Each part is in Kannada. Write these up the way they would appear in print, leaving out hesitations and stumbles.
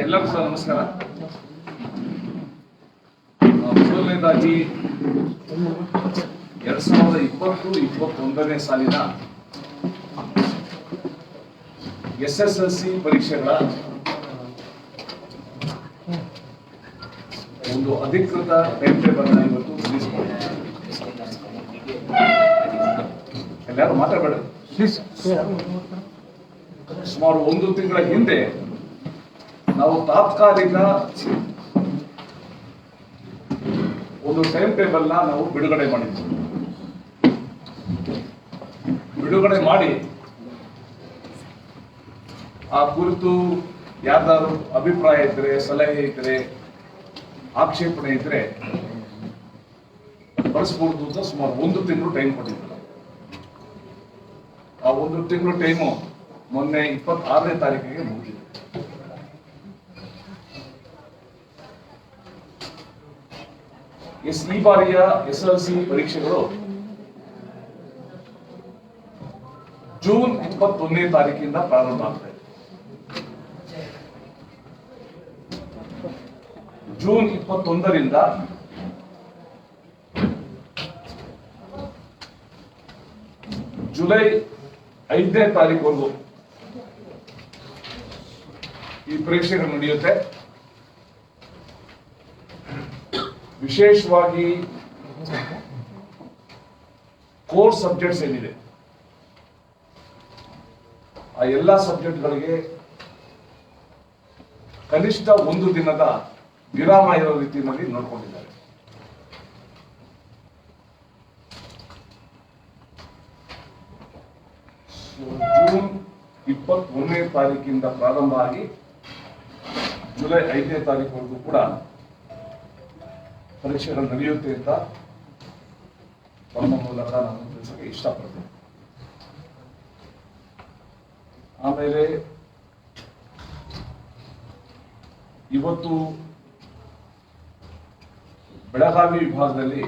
ಎಲ್ಲರಿಗೂ ಸಹ ನಮಸ್ಕಾರ. ಮೊದಲನೇದಾಗಿ 2020-21ನೇ ಸಾಲಿನ SSLC ಪರೀಕ್ಷೆಗಳ ಒಂದು ಅಧಿಕೃತ ಟೈಮ್ ಟೇಬಲ್ ಇವತ್ತು ರಿಲೀಸ್ ಮಾಡಿದ್ದಾರೆ. ಎಲ್ಲರೂ ಮಾತಾಡಬೇಡ. ಸುಮಾರು 1 ತಿಂಗಳ ಹಿಂದೆ ನಾವು ತಾತ್ಕಾಲಿಕ ಒಂದು ಟೈಮ್ ಟೇಬಲ್ ನಾವು ಬಿಡುಗಡೆ ಮಾಡಿದ್ವಿ. ಬಿಡುಗಡೆ ಮಾಡಿ ಆ ಕುರಿತು ಯಾರ್ದಾದ್ರು ಅಭಿಪ್ರಾಯ ಇದ್ರೆ, ಸಲಹೆ ಇದ್ರೆ, ಆಕ್ಷೇಪಣೆ ಇದ್ರೆ ಬಳಸಬಹುದು ಅಂತ ಸುಮಾರು 1 ತಿಂಗಳು ಟೈಮ್ ಕೊಟ್ಟಿದ್ರು. ಆ 1 ತಿಂಗಳು ಟೈಮು ಮೊನ್ನೆ 26ನೇ ತಾರೀಕಿಗೆ ಮುಗಿದಿದೆ. ಈ ಬಾರಿಯ SSLC ಪರೀಕ್ಷೆಗಳು ಜೂನ್ 21ನೇ ತಾರೀಕಿಂದ ಪ್ರಾರಂಭ ಆಗ್ತದೆ. ಜೂನ್ 21ರಿಂದ ಜುಲೈ 5ನೇ ತಾರೀಕುವರೆಗೂ ಈ ಪರೀಕ್ಷೆಗಳು ನಡೆಯುತ್ತೆ. ವಿಶೇಷವಾಗಿ ಕೋರ್ ಸಬ್ಜೆಕ್ಟ್ಸ್ ಏನಿದೆ ಆ ಎಲ್ಲ ಸಬ್ಜೆಕ್ಟ್ಗಳಿಗೆ ಕನಿಷ್ಠ 1 ದಿನದ ವಿರಾಮ ಇರೋ ರೀತಿಯಲ್ಲಿ ನೋಡ್ಕೊಂಡಿದ್ದಾರೆ. ಜೂನ್ 21ನೇ ತಾರೀಕಿಂದ ಪ್ರಾರಂಭ ಆಗಿ ಜುಲೈ 5ನೇ ತಾರೀಕುವರೆಗೂ ಕೂಡ ಪರೀಕ್ಷೆಗಳು ನಡೆಯುತ್ತೆ ಅಂತ ತಮ್ಮ ಮೂಲಕ ನಾನು ತಿಳಿಸಕ್ಕೆ ಇಷ್ಟಪಡ್ತೇನೆ. ಆಮೇಲೆ ಇವತ್ತು ಬೆಳಗಾವಿ ವಿಭಾಗದಲ್ಲಿ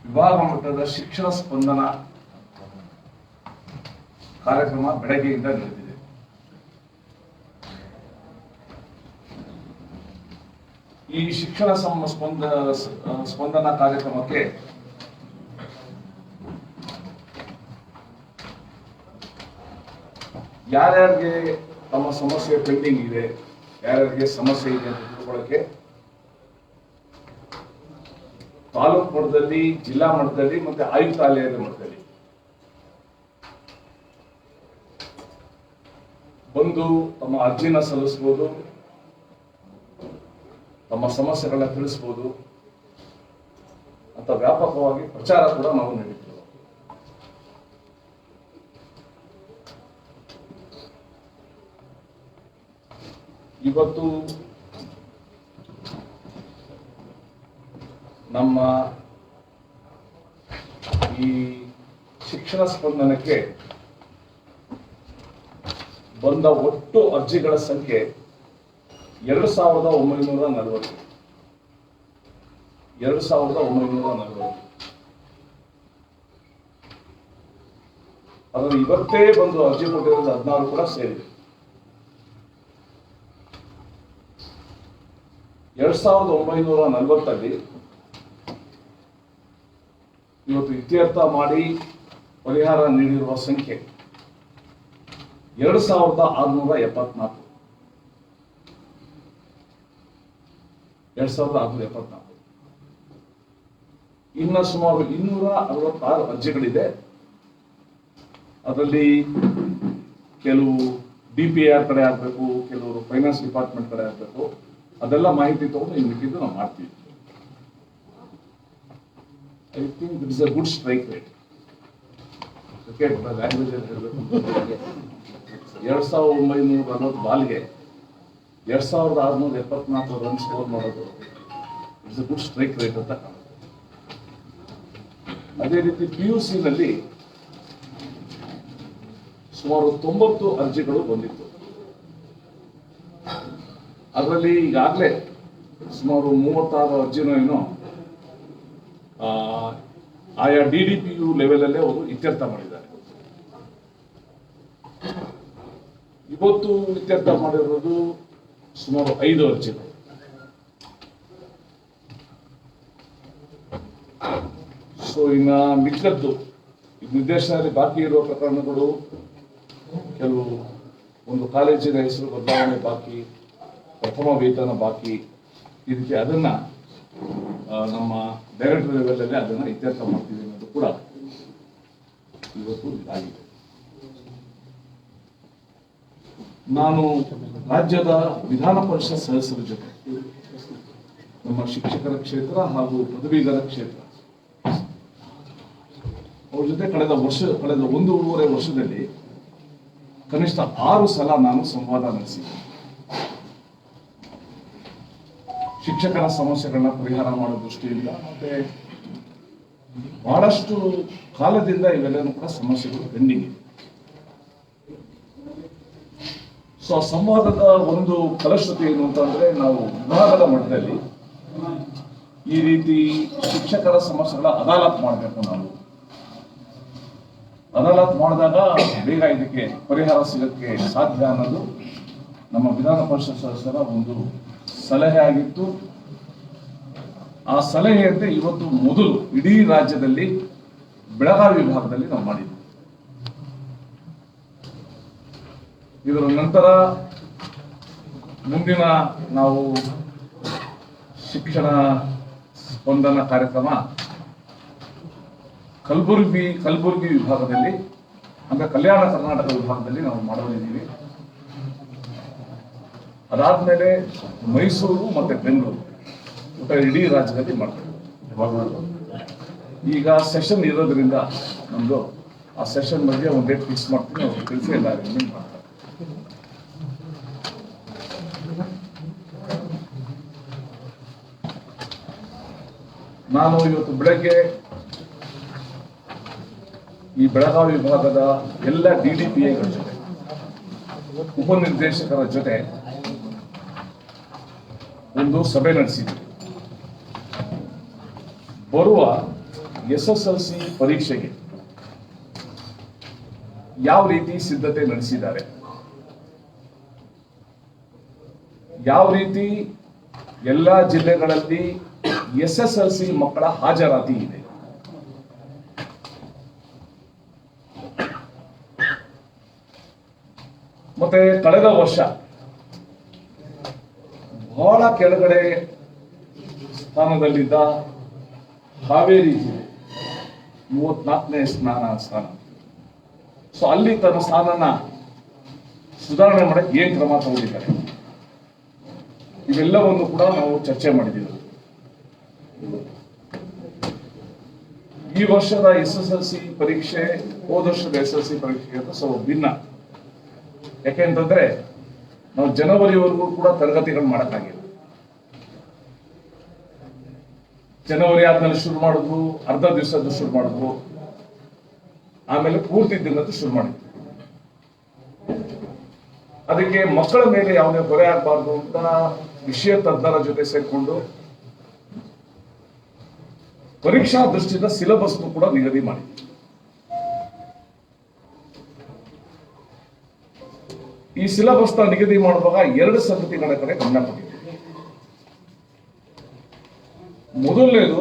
ವಿಭಾಗ ಮಟ್ಟದ ಶಿಕ್ಷಣ ಸ್ಪಂದನ ಕಾರ್ಯಕ್ರಮ ಬೆಳಗ್ಗೆಯಿಂದ ನಡೆದಿದೆ. ಈ ಶಿಕ್ಷಣ ಸ್ಪಂದನ ಕಾರ್ಯಕ್ರಮಕ್ಕೆ ಯಾರ್ಯಾರಿಗೆ ತಮ್ಮ ಸಮಸ್ಯೆ ಪೆಂಡಿಂಗ್ ಇದೆ, ಯಾರ್ಯಾರಿಗೆ ಸಮಸ್ಯೆ ಇದೆ ಅಂತ ತಿಳ್ಕೊಳ್ಳೋಕೆ ತಾಲೂಕು ಮಟ್ಟದಲ್ಲಿ, ಜಿಲ್ಲಾ ಮಟ್ಟದಲ್ಲಿ ಮತ್ತೆ ಆಯುಕ್ತಾಲಯದ ಮಟ್ಟದಲ್ಲಿ ಬಂದು ತಮ್ಮ ಅರ್ಜಿನ ಸಲ್ಲಿಸಬಹುದು, ತಮ್ಮ ಸಮಸ್ಯೆಗಳನ್ನ ತಿಳಿಸಬಹುದು ಅಂತ ವ್ಯಾಪಕವಾಗಿ ಪ್ರಚಾರ ಕೂಡ ನಾವು ನಡೆಯುತ್ತೇವೆ. ಇವತ್ತು ನಮ್ಮ ಈ ಶಿಕ್ಷಣ ಸ್ಪಂದನಕ್ಕೆ ಬಂದ ಒಟ್ಟು ಅರ್ಜಿಗಳ ಸಂಖ್ಯೆ 2940. ಅದರಲ್ಲಿ ಇವತ್ತೇ ಬಂದು ಅರ್ಜಿ ಕೊಟ್ಟಿರೋದು 16 ಕೂಡ ಸೇರಿದೆ. 2940 ಇವತ್ತು ಇತ್ಯರ್ಥ ಮಾಡಿ ಪರಿಹಾರ ನೀಡಿರುವ ಸಂಖ್ಯೆ 2674. 2674. ಇನ್ನು ಸುಮಾರು 266 ಅರ್ಜಿಗಳಿದೆ. ಅದರಲ್ಲಿ ಕೆಲವು DPR ಕಡೆ ಆಗಬೇಕು, ಕೆಲವರು ಫೈನಾನ್ಸ್ ಡಿಪಾರ್ಟ್ಮೆಂಟ್ ಕಡೆ ಆಗಬೇಕು. ಅದೆಲ್ಲ ಮಾಹಿತಿ ತಗೊಂಡು ಇನ್ನು ಮಿಕ್ಕಿದ್ದು ನಾವು ಮಾಡ್ತೀವಿ. I think it is a good strike rate. Language ಅಂತ ಹೇಳಬೇಕು. 2940 ಬಾಲ್ಗೆ 2674 ರನ್ ಸ್ಕೋರ್ ಮಾಡೋದು it's a good strike rate ಅಂತ ಕಾಣುತ್ತೆ. ಅದೇ ರೀತಿ PUC ನಲ್ಲಿ ಸುಮಾರು 90 ಅರ್ಜಿಗಳು ಬಂದಿತ್ತು. ಅದರಲ್ಲಿ ಈಗಾಗಲೇ ಸುಮಾರು 36 ಅರ್ಜಿನೋ ಏನೋ ಆಯಾ DDPU ಲೆವೆಲ್ ಅಲ್ಲೇ ಅವರು ಇತ್ಯರ್ಥ ಮಾಡಿದ್ದಾರೆ. ಇವತ್ತು ಇತ್ಯರ್ಥ ಮಾಡಿರೋದು ಸುಮಾರು 5 ಅರ್ಜಿಗಳು. ಸೊ ಇನ್ನು ಮಿಕ್ಕದ್ದು ನಿರ್ದೇಶನದಲ್ಲಿ ಬಾಕಿ ಇರುವ ಪ್ರಕರಣಗಳು, ಕೆಲವು ಒಂದು ಕಾಲೇಜಿನ ಹೆಸರು ಬದಲಾವಣೆ ಬಾಕಿ, ಪ್ರಥಮ ವೇತನ ಬಾಕಿ, ಈ ರೀತಿ ಅದನ್ನ ನಮ್ಮ ಡೈರೆಕ್ಟರ್ ಲೆವೆಲಲ್ಲಿ ಅದನ್ನ ಇತ್ಯರ್ಥ ಮಾಡ್ತೀವಿ ಅನ್ನೋದು ಕೂಡ ಇವತ್ತು ಆಗಿದೆ. ನಾನು ರಾಜ್ಯದ ವಿಧಾನ ಪರಿಷತ್ ಸದಸ್ಯರ ಜೊತೆ, ನಮ್ಮ ಶಿಕ್ಷಕರ ಕ್ಷೇತ್ರ ಹಾಗೂ ಪದವೀಧರ ಕ್ಷೇತ್ರ, ಅವ್ರ ಜೊತೆ ಕಳೆದ 1.5 ವರ್ಷದಲ್ಲಿ ಕನಿಷ್ಠ 6 ಸಲ ನಾನು ಸಂವಾದ ನಡೆಸಿದ್ದೆ. ಶಿಕ್ಷಕರ ಸಮಸ್ಯೆಗಳನ್ನ ಪರಿಹಾರ ಮಾಡೋ ದೃಷ್ಟಿಯಿಂದ, ಮತ್ತೆ ಬಹಳಷ್ಟು ಕಾಲದಿಂದ ಇವೆಲ್ಲನೂ ಕೂಡ ಸಮಸ್ಯೆಗಳು ಪೆಂಡಿಂಗ್ ಇದೆ. ಸೊ ಆ ಸಂವಾದದ ಒಂದು ಫಲಶ್ರುತಿ ಏನು ಅಂತಂದ್ರೆ, ನಾವು ವಿಭಾಗದ ಮಟ್ಟದಲ್ಲಿ ಈ ರೀತಿ ಶಿಕ್ಷಕರ ಸಮಸ್ಯೆಗಳ ಅದಾಲತ್ ಮಾಡಬೇಕು. ನಾವು ಅದಾಲತ್ ಮಾಡಿದಾಗ ಬೇಗ ಇದಕ್ಕೆ ಪರಿಹಾರ ಸಿಗಕ್ಕೆ ಸಾಧ್ಯ ಅನ್ನೋದು ನಮ್ಮ ವಿಧಾನ ಪರಿಷತ್ ಸದಸ್ಯರ ಒಂದು ಸಲಹೆ ಆಗಿತ್ತು. ಆ ಸಲಹೆಯಂತೆ ಇವತ್ತು ಮೊದಲು ಇಡೀ ರಾಜ್ಯದಲ್ಲಿ ಬೆಳಗಾವಿ ವಿಭಾಗದಲ್ಲಿ ನಾವು ಮಾಡಿದ್ವಿ. ಇದರ ನಂತರ ಮುಂದಿನ ನಾವು ಶಿಕ್ಷಣ ಸ್ಪಂದನ ಕಾರ್ಯಕ್ರಮ ಕಲಬುರಗಿ ವಿಭಾಗದಲ್ಲಿ, ಅಂದ್ರೆ ಕಲ್ಯಾಣ ಕರ್ನಾಟಕ ವಿಭಾಗದಲ್ಲಿ ನಾವು ಮಾಡಲಿದ್ದೀವಿ. ಅದಾದ್ಮೇಲೆ ಮೈಸೂರು ಮತ್ತೆ ಬೆಂಗಳೂರು, ಇಡೀ ರಾಜ್ಯದಲ್ಲಿ ಮಾಡ್ತೇವೆ. ಈಗ ಸೆಷನ್ ಇರೋದ್ರಿಂದ ನಮ್ದು ಆ ಸೆಷನ್ ಬಗ್ಗೆ ಒಂದು ಡೇಟ್ ಫಿಕ್ಸ್ ಮಾಡ್ತೀನಿ, ಅವ್ರು ಕೆಲಸ ಎಲ್ಲ ಅರೇಂಜ್ಮೆಂಟ್ ಮಾಡ್ತಾರೆ. ನಾನು ಇವತ್ತು ಬೆಳಗ್ಗೆ ಈ ಬೆಳಗಾವಿ ವಿಭಾಗದ ಎಲ್ಲ DDPIಗಳ ಜೊತೆ, ಉಪನಿರ್ದೇಶಕರ ಜೊತೆ ಒಂದು ಸಭೆ ನಡೆಸಿದ್ವಿ. ಬರುವ SSLC ಪರೀಕ್ಷೆಗೆ ಯಾವ ರೀತಿ ಸಿದ್ಧತೆ ನಡೆಸಿದ್ದಾರೆ, ಯಾವ ರೀತಿ ಎಲ್ಲ ಜಿಲ್ಲೆಗಳಲ್ಲಿ SSLC ಮಕ್ಕಳ ಹಾಜರಾತಿ ಇದೆ, ಮತ್ತೆ ಕಳೆದ ವರ್ಷ ಬಹಳ ಕೆಳಗಡೆ ಸ್ಥಾನದಲ್ಲಿದ್ದ ಹಾವೇರಿ ಜಿಲ್ಲೆ 34ನೇ ಸ್ಥಾನ. ಸೊ ಅಲ್ಲಿ ತನ್ನ ಸ್ಥಾನನ ಸುಧಾರಣೆ ಮಾಡಕ್ಕೆ ಏನ್ ಕ್ರಮ ತಗೊಂಡಿದ್ದಾರೆ, ಇವೆಲ್ಲವನ್ನು ಕೂಡ ನಾವು ಚರ್ಚೆ ಮಾಡಿದ್ದೀವಿ. ಈ ವರ್ಷದ SSLC ಪರೀಕ್ಷೆ ಹೋದ ವರ್ಷದ SSLC ಪರೀಕ್ಷೆಗಿಂತ ಸ್ವಲ್ಪ ಭಿನ್ನ. ಯಾಕೆಂತಂದ್ರೆ ನಾವು ಜನವರಿವರೆಗೂ ಕೂಡ ತರಗತಿಗಳು ಮಾಡಕ್ಕಾಗಿಲ್ಲ. ಜನವರಿ ಆದ್ಮೇಲೆ ಶುರು ಮಾಡಿದ್ವು, ಅರ್ಧ ದಿವಸದ್ದು ಶುರು ಮಾಡಿದ್ವು, ಆಮೇಲೆ ಪೂರ್ತಿ ದಿನದ್ದು ಶುರು ಮಾಡಿದ್ವಿ. ಅದಕ್ಕೆ ಮಕ್ಕಳ ಮೇಲೆ ಯಾವುದೇ ಹೊರೆ ಆಗಬಾರ್ದು ಅಂತ ವಿಷಯ ತಜ್ಞರ ಜೊತೆ ಸೇರ್ಕೊಂಡು ಪರೀಕ್ಷಾ ದೃಷ್ಟಿಯಿಂದ ಸಿಲೆಬಸ್ ಕೂಡ ನಿಗದಿ ಮಾಡಿದ್ವಿ. ಈ ಸಿಲೆಬಸ್ ನಿಗದಿ ಮಾಡುವಾಗ 2 ಸಂಗತಿಗಳ ಕಡೆ ಗಮನ ಕೊಟ್ಟಿದ್ದೀವಿ. ಮೊದಲನೇದು,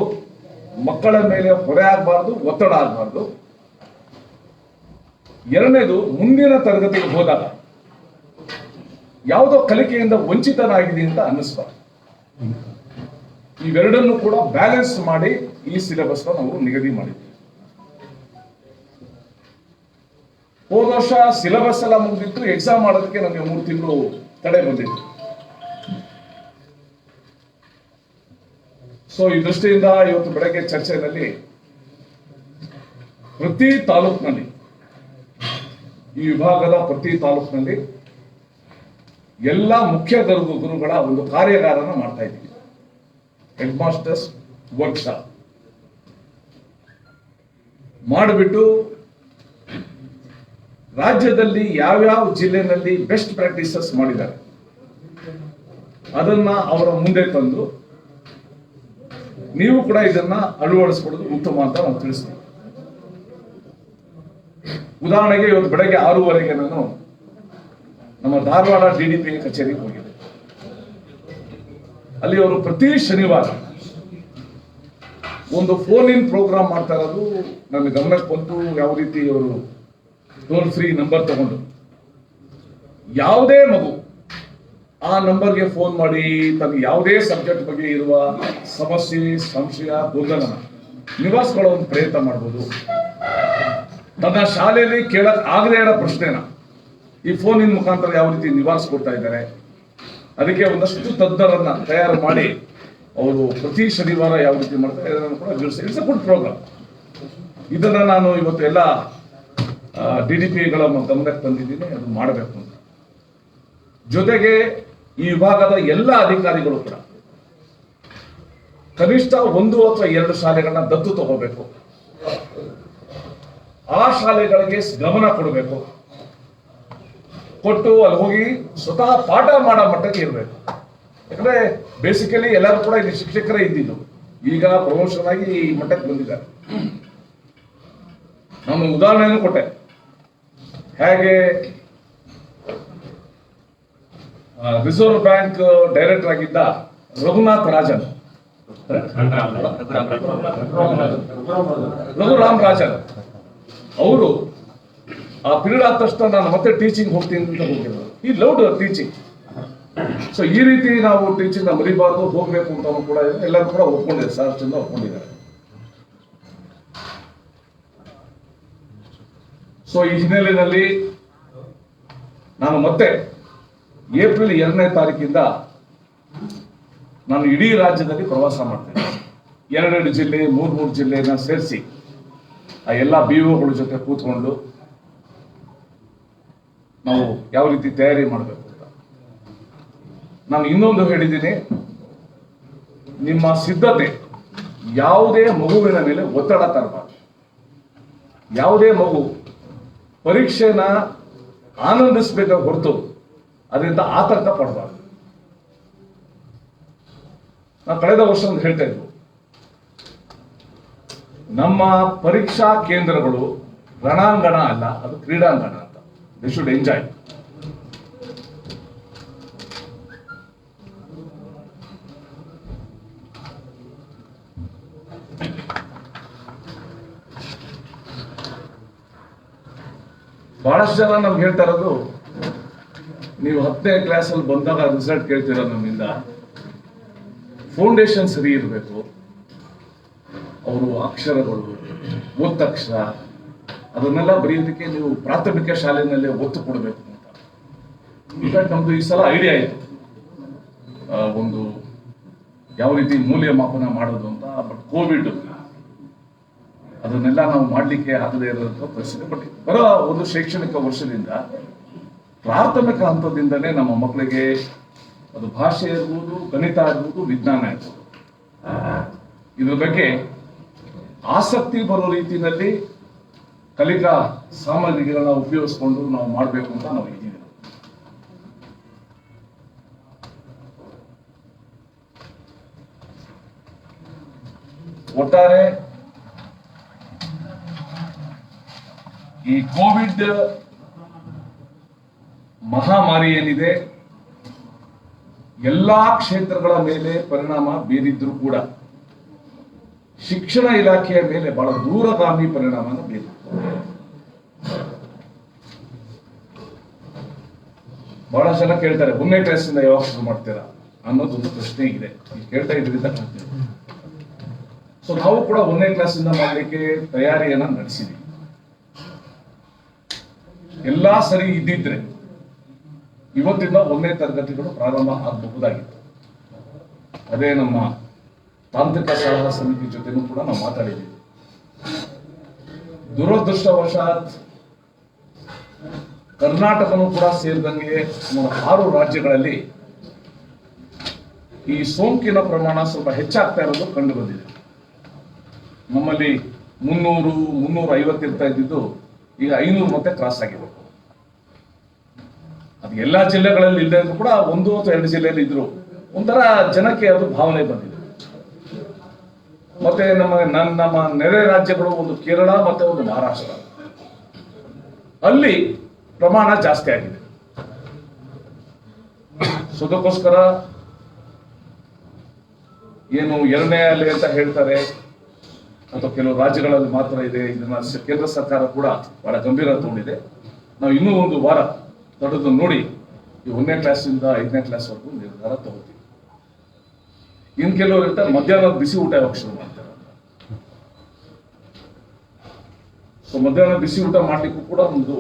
ಮಕ್ಕಳ ಮೇಲೆ ಹೊರೆ ಆಗಬಾರ್ದು, ಒತ್ತಡ ಆಗಬಾರ್ದು. ಎರಡನೇದು, ಮುಂದಿನ ತರಗತಿಗೆ ಹೋದಾಗ ಯಾವುದೋ ಕಲಿಕೆಯಿಂದ ವಂಚಿತನಾಗಿದೆ ಅಂತ ಅನ್ನಿಸ್ಬಾರ್ದು. ಇವೆರಡನ್ನು ಕೂಡ ಬ್ಯಾಲೆನ್ಸ್ ಮಾಡಿ ಈ ಸಿಲೆಬಸ್ ನಾವು ನಿಗದಿ ಮಾಡಿದ್ವಿ. ಹೋದ ವರ್ಷ ಸಿಲೆಬಸ್ ಎಲ್ಲ ಮುಗಿದಿತ್ತು, ಎಕ್ಸಾಮ್ ಮಾಡೋದಕ್ಕೆ ನಮಗೆ 3 ತಿಂಗಳು ತಡೆ ಬಂದಿತ್ತು. ಸೊ ಈ ದೃಷ್ಟಿಯಿಂದ ಇವತ್ತು ಬೆಳಗ್ಗೆ ಚರ್ಚೆಯಲ್ಲಿ ಪ್ರತಿ ತಾಲೂಕಿನಲ್ಲಿ, ಈ ವಿಭಾಗದ ಪ್ರತಿ ತಾಲೂಕಿನಲ್ಲಿ ಎಲ್ಲ ಮುಖ್ಯ ಗುರುಗಳ ಒಂದು ಕಾರ್ಯಾಗಾರನ ಮಾಡ್ತಾ ಇದ್ದೀವಿ. ಹೆಡ್ ಮಾಸ್ಟರ್ಸ್ ವರ್ಕ್ಶಾಪ್ ಮಾಡಿಬಿಟ್ಟು ರಾಜ್ಯದಲ್ಲಿ ಯಾವ್ಯಾವ ಜಿಲ್ಲೆನಲ್ಲಿ ಬೆಸ್ಟ್ ಪ್ರಾಕ್ಟೀಸಸ್ ಮಾಡಿದ್ದಾರೆ ಅದನ್ನ ಅವರ ಮುಂದೆ ತಂದು ನೀವು ಕೂಡ ಇದನ್ನ ಅಳವಡಿಸಿಕೊಳ್ಳೋದು ಉತ್ತಮ ಅಂತ ನಾವು ತಿಳಿಸ್ತೀವಿ. ಉದಾಹರಣೆಗೆ ಇವತ್ತು ಬೆಳಗ್ಗೆ 6:30ಗೆ ನಾನು ನಮ್ಮ ಧಾರವಾಡ DDP ಕಚೇರಿಗೆ ಹೋಗಿದೆ. ಅಲ್ಲಿ ಅವರು ಪ್ರತಿ ಶನಿವಾರ ಒಂದು ಫೋನ್ ಇನ್ ಪ್ರೋಗ್ರಾಮ್ ಮಾಡ್ತಾ ಇರೋದು ನನ್ನ ಗಮನಕ್ಕೆ ಬಂತು. ಯಾವ ರೀತಿ ಅವರು ಟೋಲ್ ಫ್ರೀ ನಂಬರ್ ತಗೊಂಡು ಯಾವುದೇ ಮಗು ಆ ನಂಬರ್ಗೆ ಫೋನ್ ಮಾಡಿ ತನಗೆ ಯಾವುದೇ ಸಬ್ಜೆಕ್ಟ್ ಬಗ್ಗೆ ಇರುವ ಸಮಸ್ಯೆ, ಸಂಶಯ, ಗೊಂದಲನ ನಿವಾರಿಸಿಕೊಳ್ಳೋ ಒಂದು ಪ್ರಯತ್ನ ಮಾಡ್ಬೋದು. ತನ್ನ ಶಾಲೆಯಲ್ಲಿ ಕೇಳಕ್ ಆಗದೇ ಇರೋ ಪ್ರಶ್ನೆನ ಈ ಫೋನ್ ಇನ್ ಮುಖಾಂತರ ಯಾವ ರೀತಿ ನಿವಾರಿಸ್ಕೊಡ್ತಾ ಇದ್ದಾರೆ. ಅದಕ್ಕೆ ಒಂದಷ್ಟು ತಜ್ಞರನ್ನ ತಯಾರು ಮಾಡಿ ಅವರು ಪ್ರತಿ ಶನಿವಾರ ಯಾವ ರೀತಿ ಮಾಡ್ತಾರೆ ಅದನ್ನು ಕೂಡ ಇಟ್ಸ್ ಅ ಗುಡ್ ಪ್ರೋಗ್ರಾಮ್. ಇದನ್ನ ನಾನು ಇವತ್ತು ಎಲ್ಲ DDPಗಳ ಗಮನಕ್ಕೆ ತಂದಿದ್ದೀನಿ, ಅದು ಮಾಡಬೇಕು ಅಂತ. ಜೊತೆಗೆ ಈ ವಿಭಾಗದ ಎಲ್ಲ ಅಧಿಕಾರಿಗಳು ಕೂಡ ಕನಿಷ್ಠ 1 ಅಥವಾ 2 ಶಾಲೆಗಳನ್ನ ದತ್ತು ತಗೋಬೇಕು. ಆ ಶಾಲೆಗಳಿಗೆ ಗಮನ ಕೊಡಬೇಕು. ಕೊಟ್ಟು ಅಲ್ಲಿ ಹೋಗಿ ಸ್ವತಃ ಪಾಠ ಮಾಡೋ ಮಟ್ಟಕ್ಕೆ ಇರಬೇಕು. ಯಾಕಂದ್ರೆ ಬೇಸಿಕಲಿ ಎಲ್ಲರೂ ಕೂಡ ಇಲ್ಲಿ ಶಿಕ್ಷಕರೇ ಇದ್ದಿದ್ದು, ಈಗ ಪ್ರಮೋಷನ್ ಆಗಿ ಈ ಮಟ್ಟಕ್ಕೆ ಬಂದಿದ್ದಾರೆ. ನಾನು ಉದಾಹರಣೆಯನ್ನು ಕೊಟ್ಟೆ. ಹೇಗೆ ರಿಸರ್ವ್ ಬ್ಯಾಂಕ್ ಡೈರೆಕ್ಟರ್ ಆಗಿದ್ದ ರಘುನಾಥ್ ರಾಜನ್, ರಘುರಾಮ್ ರಾಜನ್ ಅವರು ಆ ಪೀರಿಯಡ್ ಆದ ತಕ್ಷಣ ನಾನು ಮತ್ತೆ ಟೀಚಿಂಗ್ ಹೋಗ್ತೀನಿ ಅಂತ ಹೋಗಿದ್ರು. ಈ ಲವ್ಡ್ ಟೀಚಿಂಗ್. ಸೊ ಈ ರೀತಿ ನಾವು ಟೀಚಿಂಗ್ ಮರಿಬಾರ್ದು, ಹೋಗ್ಬೇಕು ಅಂತ ಕೂಡ ಎಲ್ಲರೂ ಕೂಡ ಒಪ್ಕೊಂಡಿದ್ದಾರೆ, ಸರ್ ಚಂದ ಒಪ್ಕೊಂಡಿದ್ದಾರೆ. ಸೊ ಈ ಹಿನ್ನೆಲೆಯಲ್ಲಿ ನಾನು ಮತ್ತೆ ಏಪ್ರಿಲ್ 2ನೇ ತಾರೀಕಿಂದ ನಾನು ಇಡೀ ರಾಜ್ಯದಲ್ಲಿ ಪ್ರವಾಸ ಮಾಡ್ತೇನೆ. 2 ಜಿಲ್ಲೆ 3 ಜಿಲ್ಲೆನ ಸೇರಿಸಿ ಆ ಎಲ್ಲ BOಗಳ ಜೊತೆ ಕೂತ್ಕೊಂಡು ನಾವು ಯಾವ ರೀತಿ ತಯಾರಿ ಮಾಡಬೇಕು ಅಂತ. ನಾನು ಇನ್ನೊಂದು ಹೇಳಿದ್ದೀನಿ, ನಿಮ್ಮ ಸಿದ್ಧತೆ ಯಾವುದೇ ಮಗುವಿನ ಮೇಲೆ ಒತ್ತಡ ತರಬಾರ್ದು. ಯಾವುದೇ ಮಗು ಪರೀಕ್ಷೆನ ಆನಂದಿಸಬೇಕಾಗಿ ಹೊರತು ಅದರಿಂದ ಆತಂಕ ಪಡಬಾರ್ದು. ನಾವು ಕಳೆದ ವರ್ಷ ಒಂದು ಹೇಳ್ತಾ ಇದ್ವು, ನಮ್ಮ ಪರೀಕ್ಷಾ ಕೇಂದ್ರಗಳು ರಣಾಂಗಣ ಅಲ್ಲ, ಅದು ಕ್ರೀಡಾಂಗಣ ಅಂತ. They should enjoy. ಬಹಳಷ್ಟು ಜನ ನಮ್ಗೆ ಹೇಳ್ತಾ ಇರೋದು, ನೀವು 10ನೇ ಕ್ಲಾಸಲ್ಲಿ ಬಂದಾಗ ರಿಸಲ್ಟ್ ಕೇಳ್ತೀರ ನಮ್ಮಿಂದ, ಫೌಂಡೇಶನ್ ಸರಿ ಇರಬೇಕು, ಅವರು ಅಕ್ಷರಗಳು, ಒತ್ತಕ್ಷರ ಅದನ್ನೆಲ್ಲ ಬರೆಯೋದಕ್ಕೆ ನೀವು ಪ್ರಾಥಮಿಕ ಶಾಲೆಯಲ್ಲೇ ಒತ್ತು ಕೊಡಬೇಕು ಅಂತ. ಇನ್ಫ್ಯಾಕ್ಟ್ ನಮ್ದು ಈ ಸಲ ಐಡಿಯಾ ಇತ್ತು, ಒಂದು ಯಾವ ರೀತಿ ಮೌಲ್ಯಮಾಪನ ಮಾಡೋದು ಅಂತ. ಬಟ್ ಕೋವಿಡ್ ಅದನ್ನೆಲ್ಲ ನಾವು ಮಾಡಲಿಕ್ಕೆ ಆಗದೇ ಇರೋಂಥ ಪರಿಸ್ಥಿತಿ. ಬಟ್ ಬರೋ ಒಂದು ಶೈಕ್ಷಣಿಕ ವರ್ಷದಿಂದ ಪ್ರಾಥಮಿಕ ಹಂತದಿಂದಲೇ ನಮ್ಮ ಮಕ್ಕಳಿಗೆ ಅದು ಭಾಷೆ ಇರ್ಬೋದು, ಗಣಿತ ಇರ್ಬೋದು, ವಿಜ್ಞಾನ ಇರ್ಬೋದು, ಇದ್ರ ಬಗ್ಗೆ ಆಸಕ್ತಿ ಬರೋ ರೀತಿಯಲ್ಲಿ ಕಲಿಕಾ ಸಾಮಗ್ರಿಗಳನ್ನ ಉಪಯೋಗಿಸ್ಕೊಂಡು ನಾವು ಮಾಡಬೇಕು ಅಂತ ನಾವು ಇದ್ದೀವಿ. ಒಟ್ಟಾರೆ ಈ ಕೋವಿಡ್ ಮಹಾಮಾರಿ ಏನಿದೆ ಎಲ್ಲಾ ಕ್ಷೇತ್ರಗಳ ಮೇಲೆ ಪರಿಣಾಮ ಬೀರಿದ್ರು ಕೂಡ ಶಿಕ್ಷಣ ಇಲಾಖೆಯ ಮೇಲೆ ಬಹಳ ದೂರಗಾಮಿ ಪರಿಣಾಮನ ಬೀರಿದೆ. ಬಹಳ ಜನ ಕೇಳ್ತಾರೆ, 1ನೇ ಕ್ಲಾಸಿಂದ ಯಾವಾಗ ಶುರು ಮಾಡ್ತೀರಾ ಅನ್ನೋದೊಂದು ಪ್ರಶ್ನೆ ಇದೆ, ಕೇಳ್ತಾ ಇದ್ರಿಂದ ಕಾಣ್ತೀವಿ. ಸೊ ನಾವು ಕೂಡ 1ನೇ ಕ್ಲಾಸಿಂದ ಮಾಡಲಿಕ್ಕೆ ತಯಾರಿಯನ್ನ ನಡೆಸಿದ್ವಿ. ಎಲ್ಲಾ ಸರಿ ಇದ್ದಿದ್ರೆ ಇವತ್ತಿಂದ 1ನೇ ತರಗತಿಗಳು ಪ್ರಾರಂಭ ಆಗಬಹುದಾಗಿತ್ತು. ಅದೇ ನಮ್ಮ ತಾಂತ್ರಿಕ ಸಲಹಾ ಸಮಿತಿ ಜೊತೆನೂ ಕೂಡ ನಾವು ಮಾತಾಡಿದ್ದೀವಿ. ದುರದೃಷ್ಟವಶಾತ್ ಕರ್ನಾಟಕನೂ ಕೂಡ ಸೇರಿದಂಗೆ ಸುಮಾರು 6 ರಾಜ್ಯಗಳಲ್ಲಿ ಈ ಸೋಂಕಿನ ಪ್ರಮಾಣ ಸ್ವಲ್ಪ ಹೆಚ್ಚಾಗ್ತಾ ಇರೋದು ಕಂಡು ಬಂದಿದೆ. ನಮ್ಮಲ್ಲಿ 300-350 ಇರ್ತಾ ಇದ್ದಿದ್ದು ಈಗ 500 ಮತ್ತೆ ಕ್ರಾಸ್ ಆಗಿದೆ. ಅದು ಎಲ್ಲಾ ಜಿಲ್ಲೆಗಳಲ್ಲಿ ಇಲ್ಲದೆ ಇದ್ರು ಕೂಡ 1 ಅಥವಾ 2 ಜಿಲ್ಲೆಯಲ್ಲಿ ಇದ್ರು ಒಂಥರ ಜನಕ್ಕೆ ಅದು ಭಾವನೆ ಬಂದಿದೆ. ಮತ್ತೆ ನಮ್ಮ ನೆರೆ ರಾಜ್ಯಗಳು, ಒಂದು ಕೇರಳ ಮತ್ತೆ ಒಂದು ಮಹಾರಾಷ್ಟ್ರ, ಅಲ್ಲಿ ಪ್ರಮಾಣ ಜಾಸ್ತಿ ಆಗಿದೆ. ಸೊ ಅದಕ್ಕೋಸ್ಕರ ಏನು ಎರಡನೇ ಅಲೆ ಅಂತ ಹೇಳ್ತಾರೆ, ಅಥವಾ ಕೆಲವು ರಾಜ್ಯಗಳಲ್ಲಿ ಮಾತ್ರ ಇದೆ, ಇದನ್ನ ಕೇಂದ್ರ ಸರ್ಕಾರ ಕೂಡ ಬಹಳ ಗಂಭೀರ ತಗೊಂಡಿದೆ. ನಾವು ಇನ್ನೂ ಒಂದು ವಾರ ತಡೆದು ನೋಡಿ ಈ 1ನೇ ಕ್ಲಾಸಿಂದ 5ನೇ ಕ್ಲಾಸ್ವರೆಗೂ ನಿರ್ಧಾರ ತಗೋತೀವಿ. ಇನ್ ಕೆಲವರು ಇರ್ತಾರೆ ಮಧ್ಯಾಹ್ನ ಬಿಸಿ ಊಟ ಯಾವಾಗ ಶುರು ಮಾಡ್ತಾರೆ. ಸೊ ಮಧ್ಯಾಹ್ನ ಬಿಸಿ ಊಟ ಮಾಡ್ಲಿಕ್ಕೂ ಕೂಡ ಒಂದು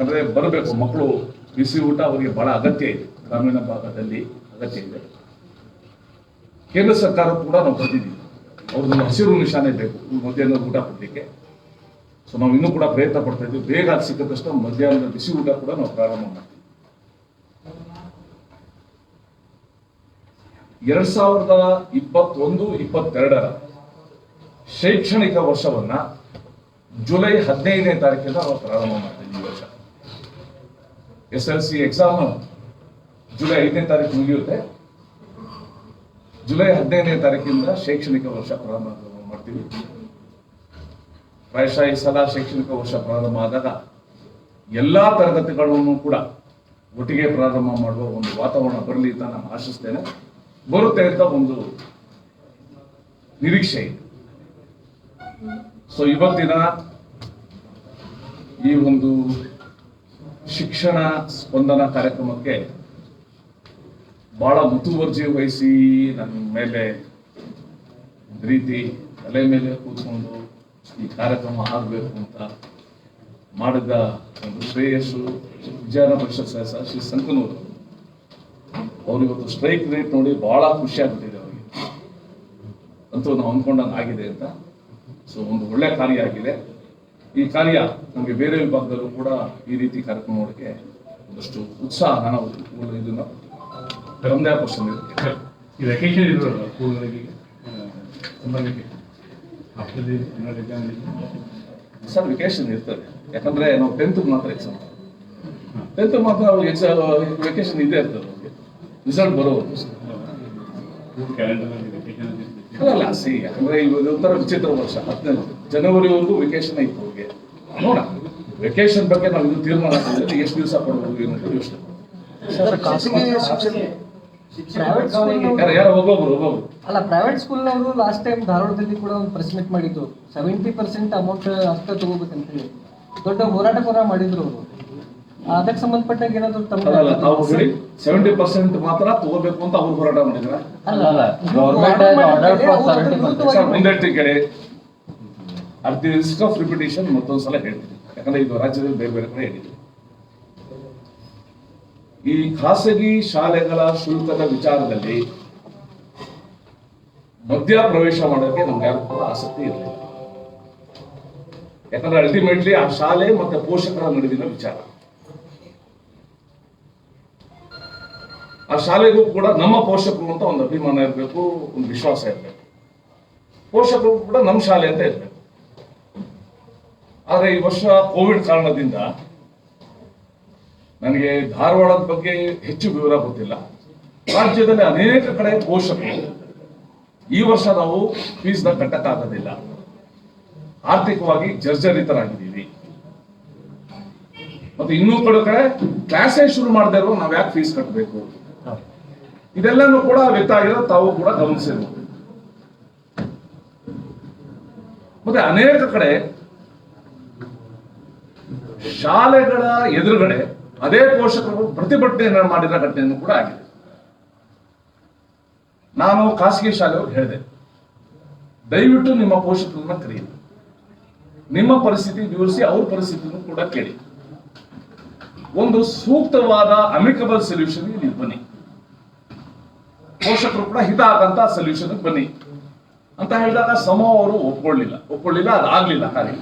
ಅಂದ್ರೆ ಬರಬೇಕು ಮಕ್ಕಳು. ಬಿಸಿ ಊಟ ಅವರಿಗೆ ಬಹಳ ಅಗತ್ಯ ಇದೆ, ಗ್ರಾಮೀಣ ಭಾಗದಲ್ಲಿ ಅಗತ್ಯ ಇದೆ. ಕೇಂದ್ರ ಸರ್ಕಾರ ಕೂಡ ನಾವು ಬರ್ತಿದ್ದೀವಿ, ಅವ್ರದ್ದು ಹಸಿರು ನಿಶಾನೆ ಬೇಕು ಮಧ್ಯಾಹ್ನ ಊಟ ಕೊಡ್ಲಿಕ್ಕೆ. ಸೊ ನಾವು ಇನ್ನೂ ಕೂಡ ಪ್ರಯತ್ನ ಪಡ್ತಾ ಇದ್ದೀವಿ. ಬೇಗ ಅದು ಸಿಕ್ಕ ತಕ್ಷಣ ಮಧ್ಯಾಹ್ನದ ಬಿಸಿ ಊಟ ಕೂಡ ನಾವು ಪ್ರಾರಂಭ ಮಾಡ್ತೀವಿ. 2021-22 ಶೈಕ್ಷಣಿಕ ವರ್ಷವನ್ನ ಜುಲೈ 15ನೇ ತಾರೀಕಿಂದ ನಾವು ಪ್ರಾರಂಭ ಮಾಡ್ತೀವಿ. ಈ ವರ್ಷ SLC ಎಕ್ಸಾಮ್ ಜುಲೈ 5ನೇ ತಾರೀಕು ಮುಗಿಯುತ್ತೆ. ಜುಲೈ 15ನೇ ತಾರೀಕಿಂದ ಶೈಕ್ಷಣಿಕ ವರ್ಷ ಪ್ರಾರಂಭ ಮಾಡ್ತೀವಿ. ಪ್ರಾಯಶಃ ಈ ಸಲ ಶೈಕ್ಷಣಿಕ ವರ್ಷ ಪ್ರಾರಂಭ ಆದಾಗ ಎಲ್ಲಾ ತರಗತಿಗಳನ್ನು ಕೂಡ ಒಟ್ಟಿಗೆ ಪ್ರಾರಂಭ ಮಾಡುವ ಒಂದು ವಾತಾವರಣ ಬರಲಿ ಅಂತ ನಾನು ಆಶಿಸ್ತೇನೆ. ಬರುತ್ತೆ ಅಂತ ಒಂದು ನಿರೀಕ್ಷೆ ಇದೆ. ಸೊ ಇವತ್ತಿನ ಈ ಒಂದು ಶಿಕ್ಷಣ ಸ್ಪಂದನ ಕಾರ್ಯಕ್ರಮಕ್ಕೆ ಬಹಳ ಮುತುವರ್ಜಿ ವಹಿಸಿ ನನ್ನ ಮೇಲೆ ಒಂದು ರೀತಿ ತಲೆ ಮೇಲೆ ಕೂತ್ಕೊಂಡು ಈ ಕಾರ್ಯಕ್ರಮ ಆಗಬೇಕು ಅಂತ ಮಾಡಿದ ಒಂದು ಶ್ರೇಯಸ್ಸು ವಿಜ್ಞಾನ ಪರಿಷತ್ ಸದಸ್ಯ ಶ್ರೀ ಸಂಕನೂರು ಅವ್ರು ಇವತ್ತು ಸ್ಟ್ರೈಕ್ ರೇಟ್ ನೋಡಿ ಬಹಳ ಖುಷಿ ಆಗ್ಬಿಟ್ಟಿದೆ ಅವರಿಗೆ. ಅಂತೂ ನಾವು ಅಂದ್ಕೊಂಡಂಗೆ ಆಗಿದೆ ಅಂತ. ಸೊ ಒಂದು ಒಳ್ಳೆ ಕಾರ್ಯ ಆಗಿದೆ. ಈ ಕಾರ್ಯ ನಮಗೆ ಬೇರೆ ವಿಭಾಗದಲ್ಲೂ ಕೂಡ ಈ ರೀತಿ ಕಾರ್ಯಕ್ರಮ ಮಾಡೋಕ್ಕೆ ಒಂದಷ್ಟು ಉತ್ಸಾಹ ನಾವು ಇದನ್ನ ನಮ್ಮದೇ ಕ್ವಶನ್ ಇರುತ್ತೆ. ಈ ವೆಕೇಶನ್ ಇರೋಲ್ಲ ಸ್ಕೂಲ್ಗಳಿಗೆ ಸರ್ ವೆಕೇಶನ್ ಇರ್ತದೆ, ಯಾಕಂದ್ರೆ ನಾವು 10th ಮಾತ್ರ ಎಕ್ಸಾಮ್. 10th ಮಾತ್ರ ಅವ್ರಿಗೆ ವೆಕೇಶನ್ ಇದ್ದೇ ಇರ್ತದೆ. ಅವ್ರಿಗೆ ರಿಸಲ್ಟ್ ಬರೋದು ಅಲ್ಲ ಸಿ, ಯಾಕಂದ್ರೆ ಒಂಥರ ವಿಚಿತ್ರ ವರ್ಷ. 15 ಜನವರಿವರೆಗೂ ವೆಕೇಶನ್ ಐತೆ ಅವ್ರಿಗೆ. ನೋಡ ವೆಕೇಶನ್ ಬಗ್ಗೆ ನಾವು ಇದು ತೀರ್ಮಾನ ಮಾಡಿದ್ರೆ ಎಷ್ಟು ದಿವಸ ಕೊಡ್ಬೋದು ಏನಂತ ಯೋಚನೆ. ಯಾರು ಒಬ್ಬೊಬ್ರು ಅಲ್ಲ, ಪ್ರೈವೇಟ್ ಸ್ಕೂಲ್ನವರು ಲಾಸ್ಟ್ ಟೈಮ್ ಧಾರವಾಡದಲ್ಲಿ ಕೂಡ ಒಂದು ಪ್ರೆಸ್ ಮೀಟ್ ಮಾಡಿದ್ದು. 70% ಅಮೌಂಟ್ ಅಷ್ಟೇ ತಗೋಬೇಕಂತ ಹೇಳಿ ದೊಡ್ಡ ಹೋರಾಟ ಕೂಡ ಮಾಡಿದ್ರು ಅವರು. ಅದಕ್ಕೆ ಸಂಬಂಧಪಟ್ಟಾಗ ಏನಾದ್ರು ತಮ್ಮ 70% ಮಾತ್ರ ತಗೋಬೇಕು ಅಂತ ಅವ್ರು ಹೋರಾಟ ಮಾಡಿದ್ರ. ಮುಂದೆಟ್ಟಿ ಕಡೆ at the risk of repetition ಮತ್ತೊಂದ್ಸಲ ಹೇಳ್ತೀನಿ, ಯಾಕಂದ್ರೆ ಇದು ರಾಜ್ಯದಲ್ಲಿ ಬೇರೆ ಬೇರೆ ಕಡೆ ಹೇಳಿದೆ. ಈ ಖಾಸಗಿ ಶಾಲೆಗಳ ಶುಲ್ಕದ ವಿಚಾರದಲ್ಲಿ ಮಧ್ಯ ಪ್ರವೇಶ ಮಾಡೋಕ್ಕೆ ನಮ್ಗೆ ಯಾರು ಕೂಡ ಆಸಕ್ತಿ ಇರಲಿಲ್ಲ. ಯಾಕಂದ್ರೆ ಅಲ್ಟಿಮೇಟ್ಲಿ ಆ ಶಾಲೆ ಮತ್ತೆ ಪೋಷಕರ ನಡುವಿನ ವಿಚಾರ. ಆ ಶಾಲೆಗೂ ಕೂಡ ನಮ್ಮ ಪೋಷಕರು ಅಂತ ಒಂದು ಅಭಿಮಾನ ಇರಬೇಕು, ಒಂದು ವಿಶ್ವಾಸ ಇರಬೇಕು. ಪೋಷಕರು ಕೂಡ ನಮ್ಮ ಶಾಲೆ ಅಂತ ಇರಬೇಕು. ಆದ್ರೆ ಈ ವರ್ಷ ಕೋವಿಡ್ ಕಾರಣದಿಂದ ನನಗೆ ಧಾರವಾಡದ ಬಗ್ಗೆ ಹೆಚ್ಚು ವಿವರ ಗೊತ್ತಿಲ್ಲ. ರಾಜ್ಯದಲ್ಲಿ ಅನೇಕ ಕಡೆ ಪೋಷಕರು ಈ ವರ್ಷ ನಾವು ಫೀಸ್ನ ಕಟ್ಟಕ್ಕಾಗೋದಿಲ್ಲ, ಆರ್ಥಿಕವಾಗಿ ಜರ್ಜರಿತರಾಗಿದ್ದೀವಿ. ಮತ್ತೆ ಇನ್ನೂ ಕಡೆ ಕ್ಲಾಸೇ ಶುರು ಮಾಡದೇ ಇರೋ ನಾವ್ ಯಾಕೆ ಫೀಸ್ ಕಟ್ಟಬೇಕು, ಇದೆಲ್ಲನೂ ಕೂಡ ವ್ಯಕ್ತ ಆಗಿರೋ ತಾವು ಕೂಡ ಗಮನಿಸಿರ್ಬೋದು. ಮತ್ತೆ ಅನೇಕ ಕಡೆ ಶಾಲೆಗಳ ಎದುರುಗಡೆ ಅದೇ ಪೋಷಕರು ಪ್ರತಿಭಟನೆ ಮಾಡಿದ ಘಟನೆಯನ್ನು ಕೂಡ ಆಗಿದೆ. ನಾನು ಖಾಸಗಿ ಶಾಲೆಯವ್ರು ಹೇಳಿದೆ, ದಯವಿಟ್ಟು ನಿಮ್ಮ ಪೋಷಕರನ್ನ ಕರೆಯಿರಿ, ನಿಮ್ಮ ಪರಿಸ್ಥಿತಿ ವಿವರಿಸಿ ಅವ್ರ ಪರಿಸ್ಥಿತಿಯನ್ನು ಕೂಡ ಕೇಳಿ, ಒಂದು ಸೂಕ್ತವಾದ ಅಮಿಕಬಲ್ ಸೊಲ್ಯೂಷನ್ ನೀವು ಬನ್ನಿ, ಪೋಷಕರು ಕೂಡ ಹಿತ ಆಗಂತ ಸೊಲ್ಯೂಷನ್ ಬನ್ನಿ ಅಂತ ಹೇಳಿದಾಗ ಅವರು ಒಪ್ಕೊಳ್ಳಿಲ್ಲ, ಅದಾಗ್ಲಿಲ್ಲ ಕಾರ್ಯ.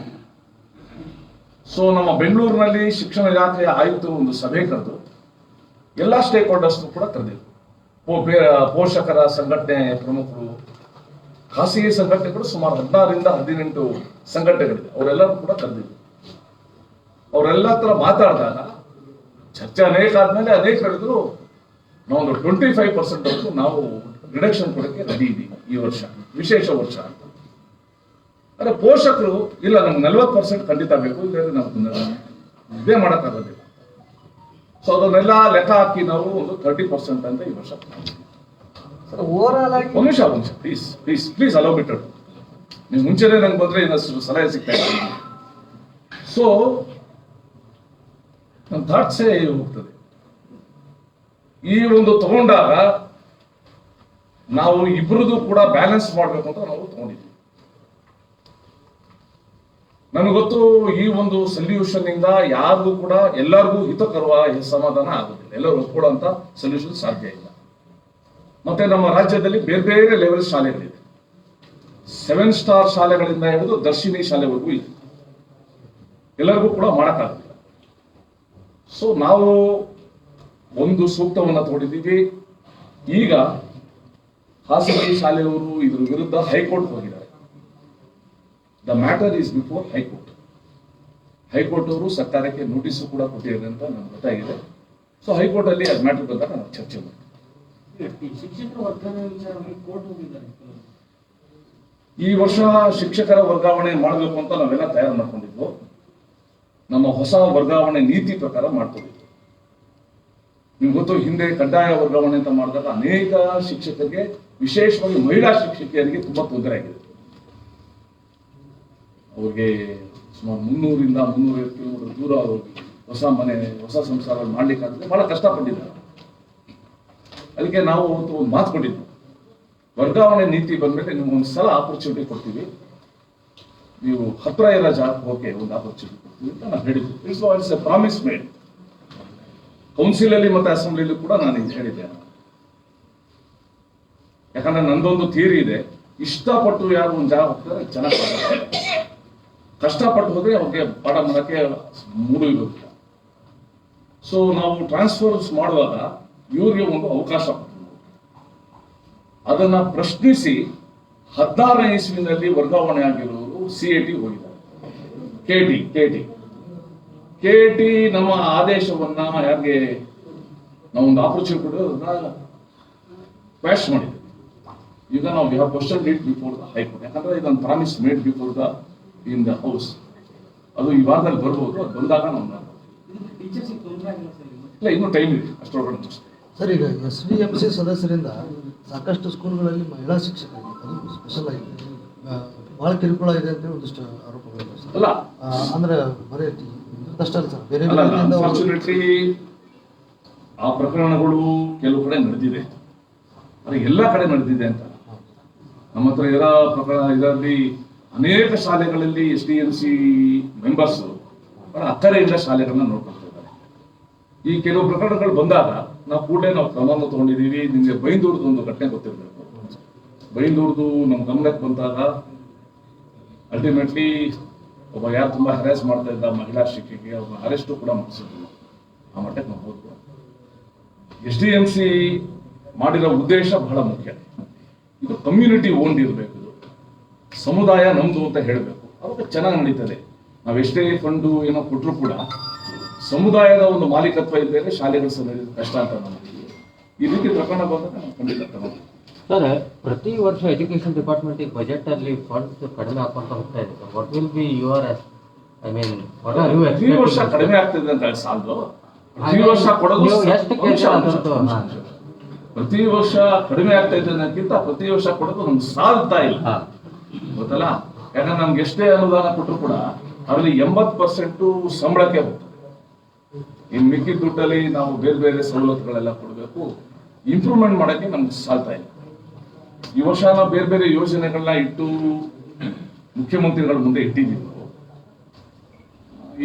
ಸೊ ನಮ್ಮ ಬೆಂಗಳೂರಿನಲ್ಲಿ ಶಿಕ್ಷಣ ಇಲಾಖೆಯ ಆಯುಕ್ತರು ಒಂದು ಸಭೆ ಕರೆದು ಎಲ್ಲಾ ಸ್ಟೇಕ್ ಹೋಲ್ಡರ್ಸ್ ಕೂಡ ಕರೆದಿದ್ರು. ಪೋಷಕರ ಸಂಘಟನೆ ಪ್ರಮುಖರು, ಖಾಸಗಿ ಸಂಘಟನೆಗಳು ಸುಮಾರು 16ರಿಂದ 18 ಸಂಘಟನೆಗಳಿದೆ, ಅವರೆಲ್ಲರೂ ಕೂಡ ಕರೆದಿದ್ರು. ಅವರೆಲ್ಲ ಹತ್ರ ಮಾತಾಡಿದಾಗ ಚರ್ಚೆ ಅನೇಕ ಆದ್ಮೇಲೆ ಅದೇ ಕರೆದ್ರು, ನಾವೊಂದು 25% ನಾವು ರಿಡಕ್ಷನ್ ಕೊಡಕ್ಕೆ ರೆಡಿ ಇದ್ದೀವಿ ಈ ವರ್ಷ, ವಿಶೇಷ ವರ್ಷ ಅಂತ. ಅದೇ ಪೋಷಕರು ಇಲ್ಲ, ನಮ್ಗೆ 40% ಖಂಡಿತ ಬೇಕು, ಇಲ್ಲದ್ರೆ ನಾವು ಇದೇ ಮಾಡೋಕ್ಕಾಗೋದಿಲ್ಲ. ಸೊ ಅದನ್ನೆಲ್ಲ ಲೆಕ್ಕ ಹಾಕಿ ನಾವು ಒಂದು 30% ಅಂತ ಈ ವರ್ಷ. ಸರ್ ಓವರ್ ಆಲ್ ಆಗಿ ಒಂದು ನಿಮಿಷ ಪ್ಲೀಸ್ ಅಲೋ ಬಿಟ್ಟು ನೀವು ಮುಂಚೆನೆ ನಂಗೆ ಬಂದ್ರೆ ಇನ್ನಷ್ಟು ಸಲಹೆ ಸಿಗ್ತಾ ಇದೆ. ಸೊ ನನ್ನ ಥಾಟ್ಸೇ ಹೋಗ್ತದೆ. ಈ ಒಂದು ತಗೊಂಡಾಗ ನಾವು ಇಬ್ಬರದು ಕೂಡ ಬ್ಯಾಲೆನ್ಸ್ ಮಾಡಬೇಕು ಅಂತ ನಾವು ತಗೊಂಡಿದ್ವಿ. ನನಗೆ ಗೊತ್ತು ಈ ಒಂದು ಸೊಲ್ಯೂಷನ್ ಇಂದ ಯಾರಿಗೂ ಕೂಡ ಎಲ್ಲರಿಗೂ ಹಿತಕರವಾದ ಸಮಾಧಾನ ಆಗುದಿಲ್ಲ, ಎಲ್ಲರೂ ಒಪ್ಕೊಳ್ಳುವಂತ ಸೊಲ್ಯೂಷನ್ ಸಾಧ್ಯ ಇಲ್ಲ. ಮತ್ತೆ ನಮ್ಮ ರಾಜ್ಯದಲ್ಲಿ ಬೇರೆ ಬೇರೆ ಲೆವೆಲ್ ಶಾಲೆಗಳಿವೆ. 7 ಸ್ಟಾರ್ ಶಾಲೆಗಳಿಂದ ಹಿಡಿದು ದರ್ಶಿನಿ ಶಾಲೆವರೆಗೂ ಇದೆ. ಎಲ್ಲರಿಗೂ ಕೂಡ ಮಾಡಕ್ಕಾಗುದಿಲ್ಲ. ಸೊ ನಾವು ಒಂದು ಸೂಕ್ತವನ್ನ ತಗೊಂಡಿದ್ದೀವಿ. ಈಗ ಖಾಸಗಿ ಶಾಲೆಯವರು ಇದ್ರ ವಿರುದ್ಧ ಹೈಕೋರ್ಟ್ ಹೋಗಿದ್ದಾರೆ. The matter is before high court. High court ಅವರು ಸರ್ಕಾರಕ್ಕೆ ನೋಟಿಸ್ ಕೂಡ ಕೊಟ್ಟಿದ್ದಾರೆ ಅಂತ ನನಗೆ ಗೊತ್ತಾಗಿದೆ. ಸೊ ಹೈಕೋರ್ಟ್ ಅಲ್ಲಿ ಅದು ಮ್ಯಾಟರ್ ಬಂದಾಗ ನಾವು ಚರ್ಚೆ ಮಾಡ್ತೀವಿ. ಈ ವರ್ಷ ಶಿಕ್ಷಕರ ವರ್ಗಾವಣೆ ಮಾಡಬೇಕು ಅಂತ ನಾವೆಲ್ಲ ತಯಾರು ಮಾಡ್ಕೊಂಡಿದ್ವು. ನಮ್ಮ ಹೊಸ ವರ್ಗಾವಣೆ ನೀತಿ ಪ್ರಕಾರ ಮಾಡ್ಕೊಂಡಿದ್ವಿ. ನಿಮ್ಗೆ ಗೊತ್ತು, ಹಿಂದೆ ಕಡ್ಡಾಯ ವರ್ಗಾವಣೆ ಅಂತ ಮಾಡಿದಾಗ ಅನೇಕ ಶಿಕ್ಷಕರಿಗೆ, ವಿಶೇಷವಾಗಿ ಮಹಿಳಾ ಶಿಕ್ಷಕಿಯರಿಗೆ ತುಂಬಾ ತೊಂದರೆ ಆಗಿದೆ. ಅವ್ರಿಗೆ ಸುಮಾರು 300ರಿಂದ 350 ಕಿಲೋಮೀಟರ್ ದೂರ ಹೋಗಿ ಹೊಸ ಮನೆ, ಹೊಸ ಸಂಸಾರ ಮಾಡ್ಲಿಕ್ಕಾಗದೆ ಬಹಳ ಕಷ್ಟಪಟ್ಟಿದ್ದಾರೆ. ಅದಕ್ಕೆ ನಾವು ಒಂದು ಮಾತು ಕೊಟ್ಟಿದ್ವಿ, ವರ್ಗಾವಣೆ ನೀತಿ ಬಂದ್ಮೇಲೆ ನೀವು ಒಂದು ಸಲ ಆಪರ್ಚುನಿಟಿ ಕೊಡ್ತೀವಿ, ನೀವು ಹತ್ರ ಇರೋ ಜಾಗಕ್ಕೆ ಹೋಗಿ ಒಂದು ಆಪರ್ಚುನಿಟಿ ಕೊಡ್ತೀವಿ ಅಂತ ನಾನು ಹೇಳಿದ್ವಿ. It's a promise made. Council ಅಲ್ಲಿ ಮತ್ತೆ ಅಸೆಂಬ್ಲಿಲಿ ಕೂಡ ನಾನು ಇದು ಹೇಳಿದ್ದೆ. ಯಾಕಂದ್ರೆ ನಂದೊಂದು ಥಿಯರಿ ಇದೆ, ಇಷ್ಟಪಟ್ಟು ಯಾರು ಒಂದು ಜಾಗ ಹೋಗ್ತಾರೆ ಚೆನ್ನಾಗಿ ಕಷ್ಟಪಟ್ಟು ಹೋದ್ರೆ ಅವ್ರಿಗೆ ಪಾಠ ಮಾಡೋಕ್ಕೆ ಮೂಡು ಇರೋದಿಲ್ಲ. ಸೊ ನಾವು ಟ್ರಾನ್ಸ್ಫರ್ಸ್ ಮಾಡುವಾಗ ಇವ್ರಿಗೆ ಒಂದು ಅವಕಾಶ ಕೊಡ್ತೀವಿ. ಅದನ್ನ ಪ್ರಶ್ನಿಸಿ 16ನೇ ಇಸ್ವಿನಲ್ಲಿ ವರ್ಗಾವಣೆ ಆಗಿರೋರು CAT ಹೋಗಿದ್ದಾರೆ. KT ನಮ್ಮ ಆದೇಶವನ್ನ ಯಾರಿಗೆ ನಾವು ಒಂದು ಆಪರ್ಚುನಿಟಿ ಕೊಡೋದನ್ನ ಕ್ವಾಶ್ ಮಾಡಿದ್ವಿ. ಈಗ ನಾವು we have question it before the high court. ಯಾಕಂದ್ರೆ ಇದೊಂದು promise made before the in the house. ಅದು ಈ ವಾರದಲ್ಲಿ ಬರ್ಬೋದು. ಅದು ಬಂದಾಗ ನಾವು ಇಲ್ಲ, ಇನ್ನೂ ಟೈಮ್ ಇದೆ, ಅಷ್ಟರೊಳಗಡೆ. ಸರ್, ಈಗ SDMC ಸದಸ್ಯರಿಂದ ಸಾಕಷ್ಟು ಸ್ಕೂಲ್ಗಳಲ್ಲಿ ಮಹಿಳಾ ಶಿಕ್ಷಕರಿಗೆ ಅದು ಸ್ಪೆಷಲ್ ಆಗಿ ಬಹಳ ಕಿರುಕುಳ ಇದೆ ಅಂತ ಒಂದಿಷ್ಟು ಆರೋಪಗಳಿವೆ ಸರ್. ಅಲ್ಲ ಅಂದ್ರೆ ಬರೀ ಅಷ್ಟೇ ಸರ್, ಬೇರೆ ಅನ್ಫಾರ್ಚುನೇಟ್ಲಿ ಆ ಪ್ರಕರಣಗಳು ಕೆಲವು ಕಡೆ ನಡೆದಿದೆ. ಅದು ಎಲ್ಲ ಕಡೆ ನಡೆದಿದೆ ಅಂತ ನಮ್ಮ ಹತ್ರ ಇರೋ ಪ್ರಕರಣ. ಇದರಲ್ಲಿ ಅನೇಕ ಶಾಲೆಗಳಲ್ಲಿ SDMC ಮೆಂಬರ್ಸ್ ಬಹಳ ಅಕ್ಕರೆಯಿಂದ ಶಾಲೆಗಳನ್ನ ನೋಡ್ಕೊಳ್ತಾ ಇದ್ದಾರೆ. ಈ ಕೆಲವು ಪ್ರಕರಣಗಳು ಬಂದಾಗ ನಾವು ಕೂಡಲೇ ಕ್ರಮವನ್ನು ತಗೊಂಡಿದ್ದೀವಿ. ನಿಮಗೆ ಬೈಂದೂರ್ದು ಒಂದು ಘಟನೆ ಗೊತ್ತಿರಬೇಕು. ಬೈಂದೂರ್ದು ನಮ್ಮ ಗಮನಕ್ಕೆ ಬಂದಾಗ ಅಲ್ಟಿಮೇಟ್ಲಿ ಒಬ್ಬ ಯಾರು ತುಂಬಾ ಹ್ಯಾರಾಸ್ ಮಾಡ್ತಾ ಇದ್ದ ಮಹಿಳಾ ಶಿಕ್ಷಕಿಗೆ ಒಬ್ಬ ಅರೆಸ್ಟು ಕೂಡ ಮಾಡಿಸಿದ್ರು. ಆ ಮಟ್ಟಕ್ಕೆ ನಾವು ಹೋದ್ವು. SDMC ಮಾಡಿರೋ ಉದ್ದೇಶ ಬಹಳ ಮುಖ್ಯ. ಇದು ಕಮ್ಯುನಿಟಿ ಓನ್ಡ್ ಇರಬೇಕು, ಇದು ಸಮುದಾಯ ನಮ್ದು ಅಂತ ಹೇಳಬೇಕು. ಅವಾಗ ಚೆನ್ನಾಗಿ ನಡೀತದೆ. ನಾವು ಎಷ್ಟೇ ಫಂಡು ಏನೋ ಕೊಟ್ಟರು ಕೂಡ ಸಮುದಾಯದ ಒಂದು ಮಾಲೀಕತ್ವ ಇದ್ದರೆ ಶಾಲೆಗಳು ಸಹ ನಡೆಯೋದು ಕಷ್ಟ ಅಂತ ನಂಬ್ತೀವಿ. ಈ ರೀತಿ ಪ್ರಕರಣ ಬಂದಾಗ ನಾವು ಖಂಡಿತ ಕ್ರಮ. ಸರ್, ಪ್ರತಿ ವರ್ಷ ಎಜುಕೇಶನ್ ಡಿಪಾರ್ಟ್ಮೆಂಟ್ ಬಜೆಟ್ ಅಲ್ಲಿ ಫಂಡ್ಸ್ ಕಡಿಮೆ ಹಾಕೊಂತ ಹೋಗ್ತಾ ಇದೆ. ವಾಟ್ ವಿಲ್ ಬಿ ಯುವರ್ ಪ್ರತಿ ವರ್ಷ ಕಡಿಮೆ ಆಗ್ತಿದೆ ಅಂತ ಸಾಲದು. ಪ್ರತಿ ವರ್ಷ ಕೊಡೋದು ಪ್ರತಿ ವರ್ಷ ಕಡಿಮೆ ಆಗ್ತಾ ಇದೆ ಅನ್ನೋಕ್ಕಿಂತ ಪ್ರತಿ ವರ್ಷ ಕೊಡೋದು ನಮ್ಗೆ ಸಾಲ್ತಾ ಇಲ್ಲ, ಗೊತ್ತಲ್ಲ. ಯಾಕಂದ್ರೆ ನಮ್ಗೆ ಎಷ್ಟೇ ಅನುದಾನ ಕೊಟ್ಟರು ಕೂಡ ಅದರಲ್ಲಿ 80% ಸಂಬಳಕ್ಕೆ ಹೋಗ್ತದೆ. ಇನ್ನು ಮಿಕ್ಕಿದ ದುಡ್ಡಲ್ಲಿ ನಾವು ಬೇರೆ ಬೇರೆ ಸವಲತ್ತುಗಳೆಲ್ಲ ಕೊಡಬೇಕು. ಇಂಪ್ರೂವ್ಮೆಂಟ್ ಮಾಡೋಕ್ಕೆ ನಮ್ಗೆ ಸಾಲ್ತಾ ಇಲ್ಲ. ಈ ವರ್ಷ ನಾವು ಬೇರೆ ಬೇರೆ ಯೋಜನೆಗಳನ್ನ ಇಟ್ಟು ಮುಖ್ಯಮಂತ್ರಿಗಳ ಮುಂದೆ ಇಟ್ಟಿದ್ದೀವಿ.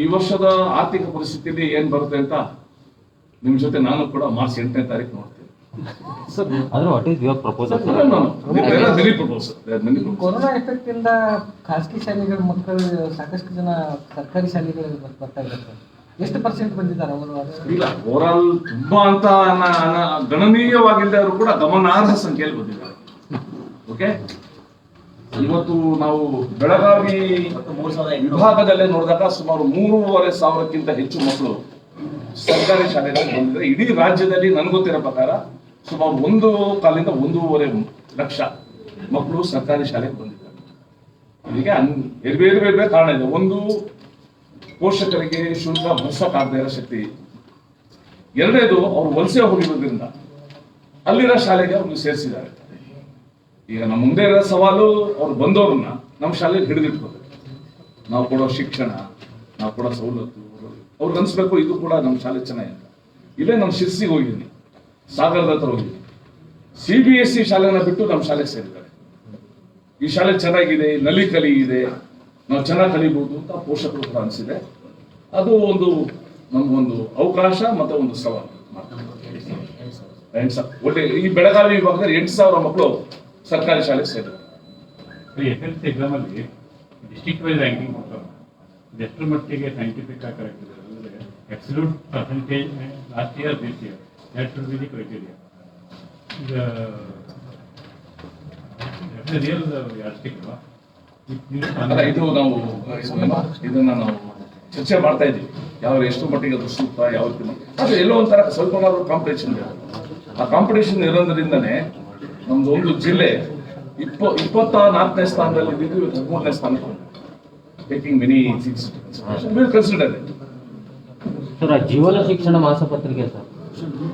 ಈ ವರ್ಷದ ಆರ್ಥಿಕ ಪರಿಸ್ಥಿತಿಯಲ್ಲಿ ಏನ್ ಬರುತ್ತೆ ಅಂತ ನಿಮ್ ಜೊತೆ ನಾನು ಕೂಡ ಮಾರ್ಚ್ 8ನೇ ತಾರೀಕು ನೋಡ್ತೀನಿ. ಕೊರೋನಾ ಎಫೆಕ್ಟ್ ಇಂದ ಖಾಸಗಿ ಶಾಲೆಗಳ ಮಕ್ಕಳು ಸಾಕಷ್ಟು ಜನ ಸರ್ಕಾರಿ ಶಾಲೆಗಳಿಗೆ ಬರ್ತಾ ಇದ್ದಾರೆ. ಎಷ್ಟು % ಬಂದಿದ್ದಾರೆ ಅವರು? ಇಲ್ಲ, ಓವರಾಲ್ ತುಂಬಾ ಅಂತ ಗಣನೀಯವಾಗಿಲ್ಲದೆ ಅವರು ಕೂಡ ಗಮನಾರ್ಹ ಸಂಖ್ಯೆಯಲ್ಲಿ ಬಂದಿದ್ದಾರೆ. ಓಕೆ, ಇವತ್ತು ನಾವು ಬೆಳಗಾವಿ ವಿಭಾಗದಲ್ಲೇ ನೋಡಿದಾಗ ಸುಮಾರು 3,500ಕ್ಕಿಂತ ಹೆಚ್ಚು ಮಕ್ಕಳು ಸರ್ಕಾರಿ ಶಾಲೆಗಳಿಗೆ ಬಂದಿದ್ದಾರೆ. ಇಡೀ ರಾಜ್ಯದಲ್ಲಿ ನನಗೊತ್ತಿರೋ ಪ್ರಕಾರ ಸುಮಾರು 1.25 ರಿಂದ 1.5 ಲಕ್ಷ ಮಕ್ಕಳು ಸರ್ಕಾರಿ ಶಾಲೆಗೆ ಬಂದಿದ್ದಾರೆ. ಇದಕ್ಕೆ ಬೇರೆ ಬೇರೆ ಕಾರಣ ಇದೆ. ಒಂದು, ಪೋಷಕರಿಗೆ ಶುಲ್ಕ ಭರಿಸಕ್ಕಾಗದೇ ಇರೋ ಶಕ್ತಿ. ಎರಡನೇದು ಅವ್ರು ವಲಸೆ ಹೋಗಿರೋದ್ರಿಂದ ಅಲ್ಲಿರೋ ಶಾಲೆಗೆ ಅವ್ರನ್ನ ಸೇರಿಸಿದ್ದಾರೆ. ಈಗ ನಮ್ಮ ಮುಂದೆ ಇರೋ ಸವಾಲು ಅವ್ರು ಬಂದವ್ರನ್ನ ನಮ್ಮ ಶಾಲೆಗೆ ಹಿಡಿದಿಟ್ಕೋಬೇಕು. ನಾವು ಕೊಡೋ ಶಿಕ್ಷಣ, ನಾವು ಕೊಡೋ ಸವಲತ್ತು ಅವ್ರಿಗೆ ಅನ್ಸ್ಬೇಕು ಇದು ಕೂಡ ನಮ್ಮ ಶಾಲೆ ಚೆನ್ನಾಗಿದೆ. ಇಲ್ಲೇ ನಮ್ಮ ಶಿರ್ಸಿಗೆ ಹೋಗಿದ್ದೀನಿ, ಸಾಗರದ ಹತ್ರ ಹೋಗಿದ್ದೀನಿ. CBSE ಶಾಲೆನ ಬಿಟ್ಟು ನಮ್ಮ ಶಾಲೆಗೆ ಸೇರಿದ್ದಾರೆ. ಈ ಶಾಲೆ ಚೆನ್ನಾಗಿದೆ, ನಲ್ಲಿ ಕಲಿ ಇದೆ, ನಾವು ಚೆನ್ನಾಗಿ ಕಲಿಬಹುದು ಅಂತ ಪೋಷಕರು ಕೂಡ ಅನಿಸಿದೆ. ಅದು ಒಂದು ನಮಗೊಂದು ಅವಕಾಶ ಮತ್ತೆ ಒಂದು ಸವಾಲು. ಒಳ್ಳೆ ಈ ಬೆಳಗಾವಿ ವಿಭಾಗದಲ್ಲಿ 8,000 ಮಕ್ಕಳು ಸರ್ಕಾರಿ ಶಾಲೆಗೆ ಸೇರಿದ್ದಾರೆ. SSLC ಎಕ್ಸಾಮ್ ಅಲ್ಲಿ ಡಿಸ್ಟ್ರಿಕ್ಟ್ ವೈಸ್ ರ್ಯಾಂಕಿಂಗ್ ಕೊಡ್ತಾರೆ. ಎಷ್ಟು ಮಟ್ಟಿಗೆ ಸೈಂಟಿಫಿಕ್ ಆಗಿ ಕರೆಕ್ಟ್ ಇದೆ ಅಂದರೆ absolute percentage last year, this year. That should be the criteria. That's a real yardstick. ಅಲ್ಲ, ಇದು ನಾವು ಇದನ್ನ ನಾವು ಚರ್ಚೆ ಮಾಡ್ತಾ ಇದ್ದೀವಿ, ಯಾವ ಎಷ್ಟು ಮಟ್ಟಿಗೆ ಅದು ಸೂಕ್ತ, ಯಾವ ರೀತಿ ಅದು ಎಲ್ಲೋ ಒಂಥರ ಸ್ವಲ್ಪ ಕಾಂಪಿಟೇಷನ್ ಇದೆ. ಆ ಕಾಂಪಿಟೇಷನ್ ಇರೋದ್ರಿಂದನೇ ನಮ್ದು ಒಂದು ಜಿಲ್ಲೆ 24ನೇ ಸ್ಥಾನದಲ್ಲಿ ಇದ್ದಿದ್ದು 13ನೇ ಸ್ಥಾನಕ್ಕೆ taking many things consider. Sir, ಜೀವನ ಶಿಕ್ಷಣ ಮಾಸಪತ್ರಿಕೆ ಸರ್,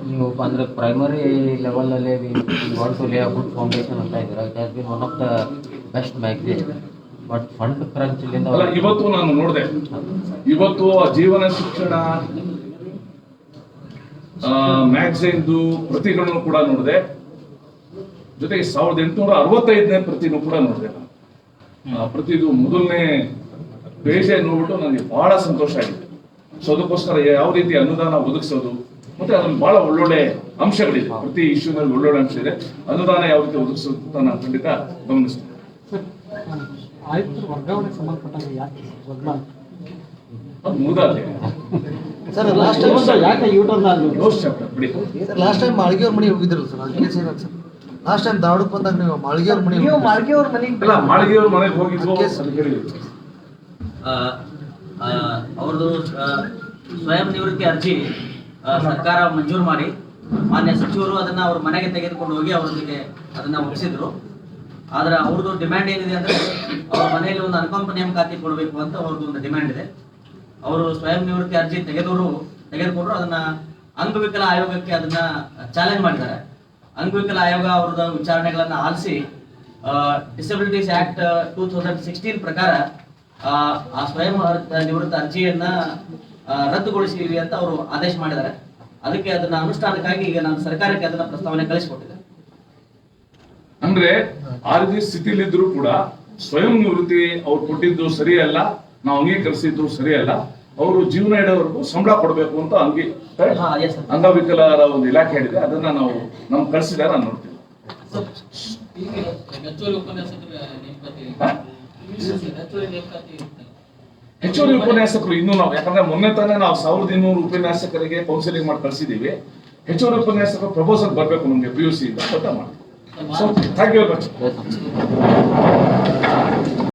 ನೀವು ಅಂದರೆ ಪ್ರೈಮರಿ ಲೆವೆಲಲ್ಲಿ ವಾಂಟ್ ಟು ಲೇ ಅ ಗುಡ್ ಫೌಂಡೇಶನ್ ಅಂತ ಇದ್ದೀರಾ. It has been one of the best magazine. But fund crunch ಇಲ್ಲಿಂದ ಅಲ್ಲ, ಇವತ್ತು ನಾನು ನೋಡಿದೆ, ಇವತ್ತು ಆ ಜೀವನ ಶಿಕ್ಷಣ ಮ್ಯಾಗಝೈನ್ದು ಪ್ರತಿಗಳನ್ನು ಕೂಡ ನೋಡಿದೆ, ಜೊತೆಗೆ 1865ನೇ ಪ್ರತಿನೂ ಕೂಡ ನೋಡಿದೆ. ಪ್ರತಿದು ಮೊದಲನೇ ಪೇಜೆ ನೋಡ್ಬಿಟ್ಟು ನನಗೆ ಬಹಳ ಸಂತೋಷ ಆಗಿದೆ. ಸೊ ಅದಕ್ಕೋಸ್ಕರ ಯಾವ ರೀತಿ ಅನುದಾನ ಒದಗಿಸೋದು, ಮತ್ತೆ ಅದ್ರಲ್ಲಿ ಬಹಳ ಒಳ್ಳೊಳ್ಳೆ ಅಂಶಗಳಿದೆ. ಪ್ರತಿ ಇಶ್ಯೂನಲ್ಲಿ ಒಳ್ಳೊಳ್ಳೆ ಅಂಶ ಇದೆ. ಅನುದಾನ ಯಾವ ರೀತಿ ಒದಗಿಸೋದು ಅಂತ ನಾನು ಖಂಡಿತ ಗಮನಿಸ್ತೇನೆ. ಆಯುಕ್ತರು ವರ್ಗಾವಣೆಗೆ ಸಂಬಂಧಪಟ್ಟಾಗ ಯಾಕೆ ಅದು ಮುಗ್ದಾದೆ ಸರ್ ಲಾಸ್ಟ್ ಟೈಮ್ ಯಾಕೆ ಯೂಟರ್ನ್ ಆಗಲಿ ಕ್ಲೋಸ್ ಚಾಪ್ಟರ್ ಬಿಡಿ. ಲಾಸ್ಟ್ ಟೈಮ್ ಮಾಳ್ಗಿಯವ್ರ ಮನೆಗೆ ಹೋಗಿದ್ರಲ್ಲ ಸರ್, ಅದು ಕೇಸ್ ಏನಾಗ ಸರ್? ಲಾಸ್ಟ್ ಟೈಮ್ ಧಾರವಾಡಕ್ಕೆ ಬಂದಾಗ ನೀವು ಮಾಳ್ಗಿಯವ್ರ ಮನೆಗೆ ನೀವು ಮಾಳ್ಗೆ ಅವ್ರ ಮನೆಗೆ ಅಲ್ಲ, ಮಾಳಿಗೆಯವ್ರ ಮನೆಗೆ ಹೋಗಿದ್ವು ಅಂತ ಹೇಳಿದ್ರು. ಅವ್ರದ್ದು ಸ್ವಯಂ ನಿವೃತ್ತಿ ಅರ್ಜಿ ಸರ್ಕಾರ ಮಂಜೂರು ಮಾಡಿ ಮಾನ್ಯ ಸಚಿವರು ಅದನ್ನ ಅವ್ರ ಮನೆಗೆ ತೆಗೆದುಕೊಂಡು ಹೋಗಿ ಅವರಿಗೆ ಅದನ್ನ ಒಪ್ಪಿಸಿದ್ರು. ಆದ್ರೆ ಅವ್ರದ್ದು ಡಿಮ್ಯಾಂಡ್ ಏನಿದೆ ಅಂದ್ರೆ ಅವ್ರ ಮನೆಯಲ್ಲಿ ಒಂದು ಅನುಕಂಪ ನೇಮಕಾತಿ ಕೊಡಬೇಕು ಅಂತ ಅವ್ರದ್ದು ಒಂದು ಡಿಮ್ಯಾಂಡ್ ಇದೆ. ಅವರು ಸ್ವಯಂ ನಿವೃತ್ತಿ ಅರ್ಜಿ ತೆಗೆದುಕೊಂಡ್ರು ಅದನ್ನ ಅಂಗವಿಕಲ ಆಯೋಗಕ್ಕೆ ಅದನ್ನ ಚಾಲೆಂಜ್ ಮಾಡಿದ್ದಾರೆ. ಅಂಗವಿಕಲ ಆಯೋಗ ಅವ್ರದ್ದು ವಿಚಾರಣೆಗಳನ್ನ ಆಲಿಸಿ ಡಿಸಬಿಲಿಟೀಸ್ ಆಕ್ಟ್ 2016 ಪ್ರಕಾರ ಆ ಸ್ವಯಂ ನಿವೃತ್ತ ಅರ್ಜಿಯನ್ನ ರದ್ದುಗೊಳಿಸಿವಿ ಅಂತ ಅವರು ಆದೇಶ ಮಾಡಿದ್ದಾರೆ. ಅದಕ್ಕೆ ಅದನ್ನ ಅನುಷ್ಠಾನಕ್ಕಾಗಿ ಈಗ ನಾನು ಸರ್ಕಾರಕ್ಕೆ ಅದನ್ನ ಪ್ರಸ್ತಾವನೆ ಕಳಿಸಿಕೊಟ್ಟಿದ್ದೆ. ಅಂದ್ರೆ ಆ ರೀತಿ ಸ್ಥಿತಿಲಿದ್ರು ಕೂಡ ಸ್ವಯಂ ನಿವೃತ್ತಿ ಅವ್ರು ಕೊಟ್ಟಿದ್ದು ಸರಿಯಲ್ಲ, ನಾವು ಅಂಗೀಕರಿಸಿದ್ದು ಸರಿಯಲ್ಲ, ಅವರು ಜೀವನ ಇಡೋವರೆಗೂ ಸಂಬಳ ಕೊಡಬೇಕು ಅಂತ yes, sir. ಅಂಗವಿಕಲರ ಒಂದು ಇಲಾಖೆ ಹೇಳಿದೆ. ಅದನ್ನ ನಾವು ನಮ್ಗೆ ಕಳಿಸಿದಾಗ ನಾನು ನೋಡ್ತೀವಿ. ಹೆಚ್ಚುವರಿ ಉಪನ್ಯಾಸಕರು ಇನ್ನೂ ನಾವು, ಯಾಕಂದ್ರೆ ಮೊನ್ನೆ ತಾನೇ ನಾವು 1200 ಉಪನ್ಯಾಸಕರಿಗೆ ಕೌನ್ಸಿಲಿಂಗ್ ಮಾಡಿ ಕಳಿಸಿದೀವಿ. ಹೆಚ್ಚುವರಿ ಉಪನ್ಯಾಸಕರು ಪ್ರಪೋಸಲ್ ಬರಬೇಕು ನಮಗೆ PUC ಇಂದ, ಕೊಟ್ಟ ಮಾಡಿ. Thank you very much.